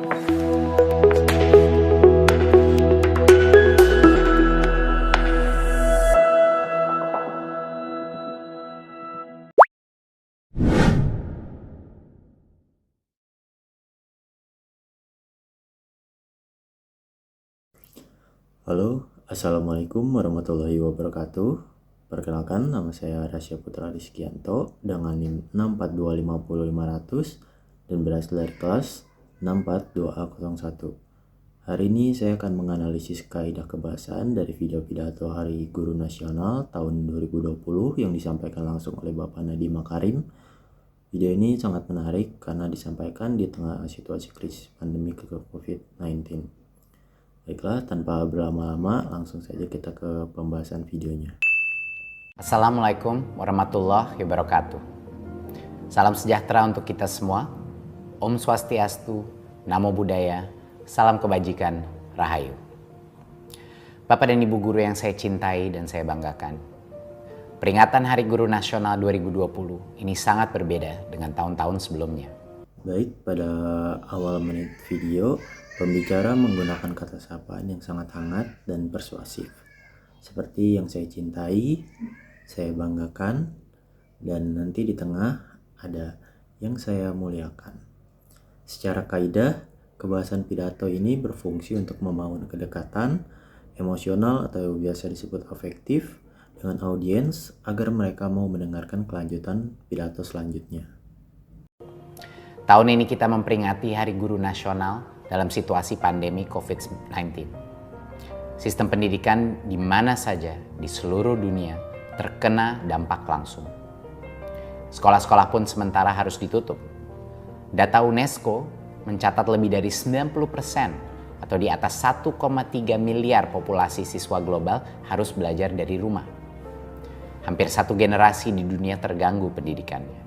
Halo, Assalamualaikum warahmatullahi wabarakatuh. Perkenalkan, nama saya Rasya Putra Rizkianto dengan NIM 64250-500 dan berasal dari kelas 642A01. Hari ini saya akan menganalisis kaidah kebahasaan dari video pidato Hari Guru Nasional tahun 2020 yang disampaikan langsung oleh Bapak Nadiem Makarim. Video ini sangat menarik karena disampaikan di tengah situasi krisis pandemi COVID-19. Baiklah, tanpa berlama-lama langsung saja kita ke pembahasan videonya. Assalamualaikum warahmatullahi wabarakatuh. Salam sejahtera untuk kita semua. Om Swastiastu, Namo Buddhaya, salam kebajikan, Rahayu. Bapak dan Ibu guru yang saya cintai dan saya banggakan, peringatan Hari Guru Nasional 2020 ini sangat berbeda dengan tahun-tahun sebelumnya. Baik, pada awal menit video, pembicara menggunakan kata sapaan yang sangat hangat dan persuasif. Seperti yang saya cintai, saya banggakan, dan nanti di tengah ada yang saya muliakan. Secara kaidah, kebahasan pidato ini berfungsi untuk membangun kedekatan emosional atau biasa disebut afektif dengan audiens agar mereka mau mendengarkan kelanjutan pidato selanjutnya. Tahun ini kita memperingati Hari Guru Nasional dalam situasi pandemi COVID-19. Sistem pendidikan di mana saja di seluruh dunia terkena dampak langsung. Sekolah-sekolah pun sementara harus ditutup. Data UNESCO mencatat lebih dari 90% atau di atas 1,3 miliar populasi siswa global harus belajar dari rumah. Hampir satu generasi di dunia terganggu pendidikannya.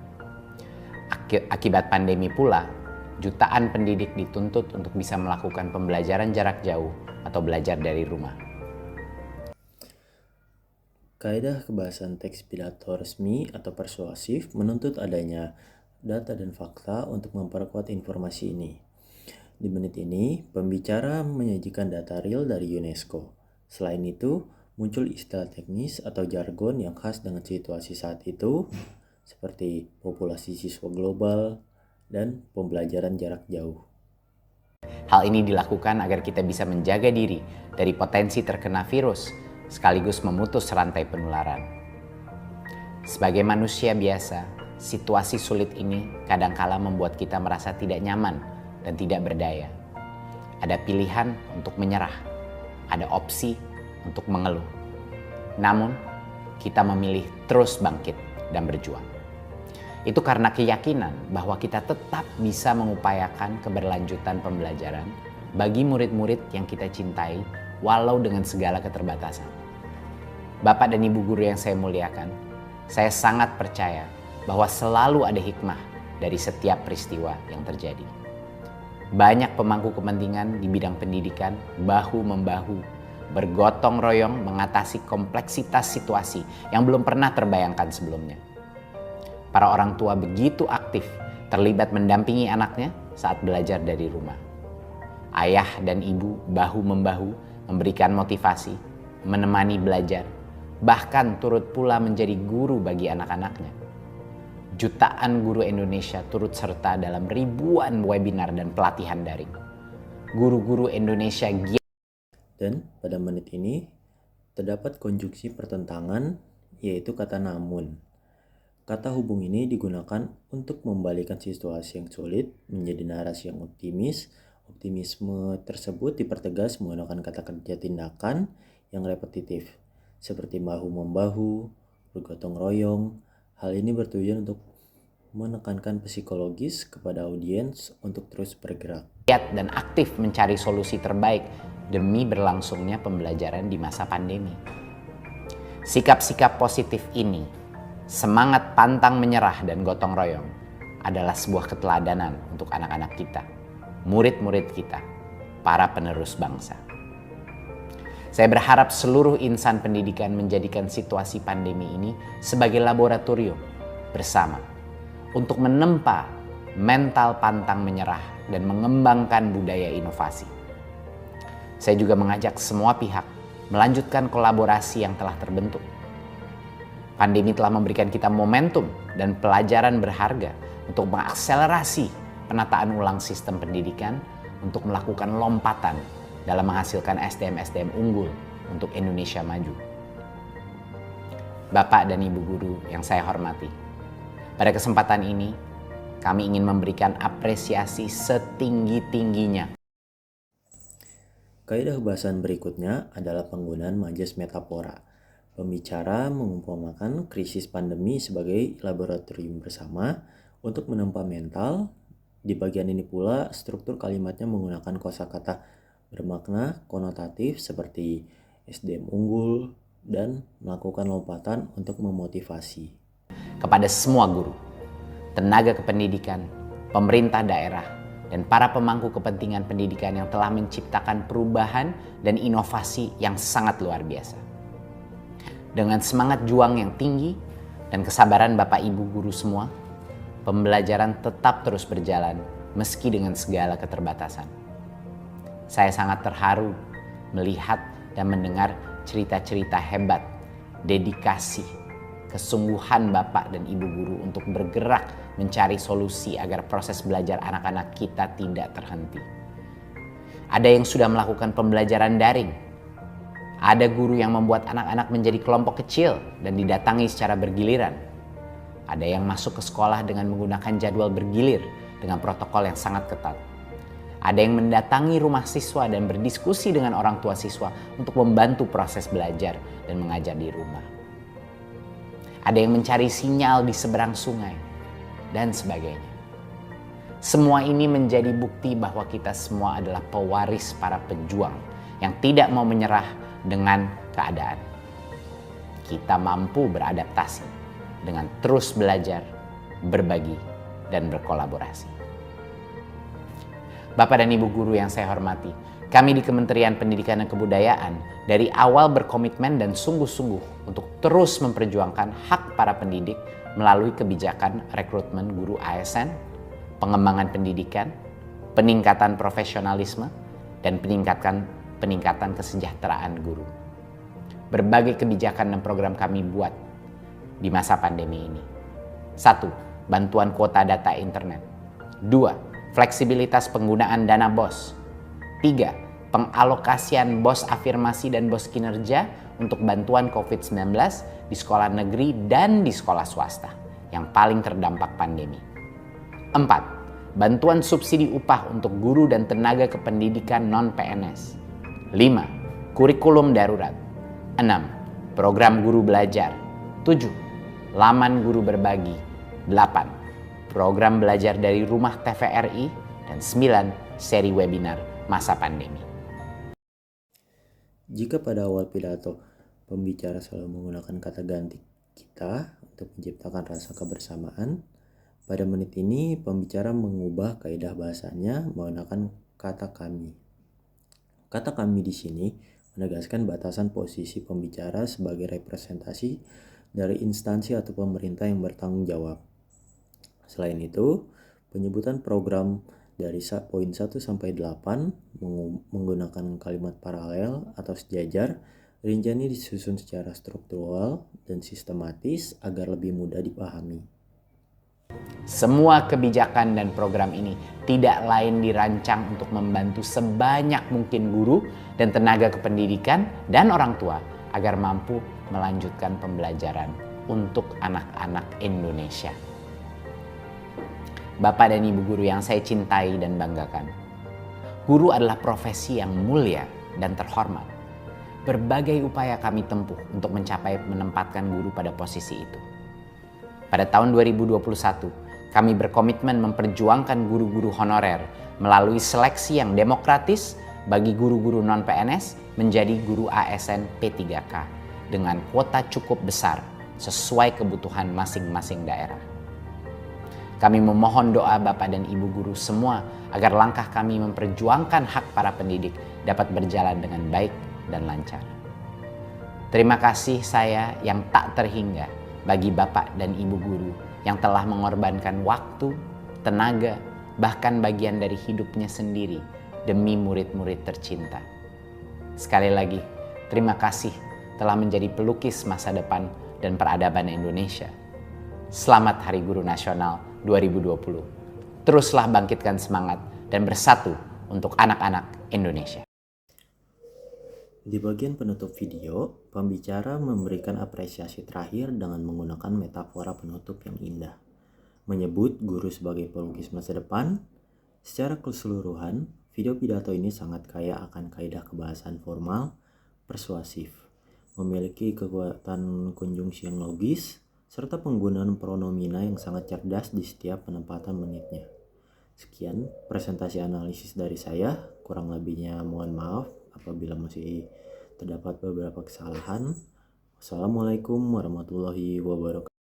Akibat pandemi pula, jutaan pendidik dituntut untuk bisa melakukan pembelajaran jarak jauh atau belajar dari rumah. Kaidah kebahasan teks pidato resmi atau persuasif menuntut adanya data dan fakta untuk memperkuat informasi ini. Di menit ini, pembicara menyajikan data real dari UNESCO. Selain itu, muncul istilah teknis atau jargon yang khas dengan situasi saat itu, seperti populasi siswa global dan pembelajaran jarak jauh. Hal ini dilakukan agar kita bisa menjaga diri dari potensi terkena virus, sekaligus memutus rantai penularan. Sebagai manusia biasa, situasi sulit ini kadangkala membuat kita merasa tidak nyaman dan tidak berdaya. Ada pilihan untuk menyerah, ada opsi untuk mengeluh. Namun, kita memilih terus bangkit dan berjuang. Itu karena keyakinan bahwa kita tetap bisa mengupayakan keberlanjutan pembelajaran bagi murid-murid yang kita cintai walau dengan segala keterbatasan. Bapak dan Ibu guru yang saya muliakan, saya sangat percaya bahwa selalu ada hikmah dari setiap peristiwa yang terjadi. Banyak pemangku kepentingan di bidang pendidikan bahu-membahu, bergotong royong mengatasi kompleksitas situasi yang belum pernah terbayangkan sebelumnya. Para orang tua begitu aktif terlibat mendampingi anaknya saat belajar dari rumah. Ayah dan ibu bahu-membahu memberikan motivasi, menemani belajar, bahkan turut pula menjadi guru bagi anak-anaknya. Jutaan guru Indonesia turut serta dalam ribuan webinar dan pelatihan daring. Guru-guru Indonesia Dan pada menit ini terdapat konjungsi pertentangan, yaitu kata namun. Kata hubung ini digunakan untuk membalikan situasi yang sulit menjadi narasi yang optimis. Optimisme tersebut dipertegas menggunakan kata kerja tindakan yang repetitif, seperti bahu-membahu, bergotong royong. Hal ini bertujuan untuk menekankan psikologis kepada audiens untuk terus bergerak dan aktif mencari solusi terbaik demi berlangsungnya pembelajaran di masa pandemi. Sikap-sikap positif ini, semangat pantang menyerah dan gotong royong, adalah sebuah keteladanan untuk anak-anak kita, murid-murid kita, para penerus bangsa. Saya berharap seluruh insan pendidikan menjadikan situasi pandemi ini sebagai laboratorium bersama untuk menempa mental pantang menyerah, dan mengembangkan budaya inovasi. Saya juga mengajak semua pihak melanjutkan kolaborasi yang telah terbentuk. Pandemi telah memberikan kita momentum dan pelajaran berharga untuk mengakselerasi penataan ulang sistem pendidikan untuk melakukan lompatan dalam menghasilkan SDM-SDM unggul untuk Indonesia maju. Bapak dan Ibu guru yang saya hormati, pada kesempatan ini kami ingin memberikan apresiasi setinggi-tingginya. Kaidah bahasan berikutnya adalah penggunaan majas metafora. Pembicara mengumpamakan krisis pandemi sebagai laboratorium bersama untuk menempa mental. Di bagian ini pula struktur kalimatnya menggunakan kosakata bermakna konotatif seperti SDM unggul dan melakukan lompatan untuk memotivasi. Kepada semua guru, tenaga kependidikan, pemerintah daerah, dan para pemangku kepentingan pendidikan yang telah menciptakan perubahan dan inovasi yang sangat luar biasa. Dengan semangat juang yang tinggi dan kesabaran Bapak Ibu guru semua, pembelajaran tetap terus berjalan meski dengan segala keterbatasan. Saya sangat terharu melihat dan mendengar cerita-cerita hebat, dedikasi, kesungguhan Bapak dan Ibu guru untuk bergerak mencari solusi agar proses belajar anak-anak kita tidak terhenti. Ada yang sudah melakukan pembelajaran daring. Ada guru yang membuat anak-anak menjadi kelompok kecil dan didatangi secara bergiliran. Ada yang masuk ke sekolah dengan menggunakan jadwal bergilir dengan protokol yang sangat ketat. Ada yang mendatangi rumah siswa dan berdiskusi dengan orang tua siswa untuk membantu proses belajar dan mengajar di rumah. Ada yang mencari sinyal di seberang sungai, dan sebagainya. Semua ini menjadi bukti bahwa kita semua adalah pewaris para pejuang yang tidak mau menyerah dengan keadaan. Kita mampu beradaptasi dengan terus belajar, berbagi, dan berkolaborasi. Bapak dan Ibu guru yang saya hormati, kami di Kementerian Pendidikan dan Kebudayaan dari awal berkomitmen dan sungguh-sungguh untuk terus memperjuangkan hak para pendidik melalui kebijakan rekrutmen guru ASN, pengembangan pendidikan, peningkatan profesionalisme, dan peningkatan kesejahteraan guru. Berbagai kebijakan dan program kami buat di masa pandemi ini. 1. Bantuan kuota data internet. 2. Fleksibilitas penggunaan dana BOS. 3. Pengalokasian BOS afirmasi dan BOS kinerja untuk bantuan COVID-19 di sekolah negeri dan di sekolah swasta yang paling terdampak pandemi. 4. Bantuan subsidi upah untuk guru dan tenaga kependidikan non-PNS. 5. Kurikulum darurat. 6. Program guru belajar. 7. Laman guru berbagi. 8. Program belajar dari rumah TVRI. Dan 9. Seri webinar masa pandemi. Jika pada awal pidato pembicara selalu menggunakan kata ganti kita untuk menciptakan rasa kebersamaan, pada menit ini pembicara mengubah kaidah bahasanya menggunakan kata kami. Kata kami di sini menegaskan batasan posisi pembicara sebagai representasi dari instansi atau pemerintah yang bertanggung jawab. Selain itu, penyebutan program dari poin 1 sampai 8 menggunakan kalimat paralel atau sejajar, rincian ini disusun secara struktural dan sistematis agar lebih mudah dipahami. Semua kebijakan dan program ini tidak lain dirancang untuk membantu sebanyak mungkin guru dan tenaga kependidikan dan orang tua agar mampu melanjutkan pembelajaran untuk anak-anak Indonesia. Bapak dan Ibu guru yang saya cintai dan banggakan, guru adalah profesi yang mulia dan terhormat. Berbagai upaya kami tempuh untuk menempatkan guru pada posisi itu. Pada tahun 2021, kami berkomitmen memperjuangkan guru-guru honorer melalui seleksi yang demokratis bagi guru-guru non-PNS menjadi guru ASN P3K dengan kuota cukup besar sesuai kebutuhan masing-masing daerah. Kami memohon doa Bapak dan Ibu guru semua agar langkah kami memperjuangkan hak para pendidik dapat berjalan dengan baik dan lancar. Terima kasih saya yang tak terhingga bagi Bapak dan Ibu guru yang telah mengorbankan waktu, tenaga, bahkan bagian dari hidupnya sendiri demi murid-murid tercinta. Sekali lagi, terima kasih telah menjadi pelukis masa depan dan peradaban Indonesia. Selamat Hari Guru Nasional 2020. Teruslah bangkitkan semangat dan bersatu untuk anak-anak Indonesia. Di bagian penutup video, pembicara memberikan apresiasi terakhir dengan menggunakan metafora penutup yang indah. Menyebut guru sebagai pelukis masa depan, secara keseluruhan, video pidato ini sangat kaya akan kaidah kebahasan formal, persuasif, memiliki kekuatan konjungsi yang logis, serta penggunaan pronomina yang sangat cerdas di setiap penempatan menitnya. Sekian presentasi analisis dari saya, kurang lebihnya mohon maaf apabila masih terdapat beberapa kesalahan. Wassalamualaikum warahmatullahi wabarakatuh.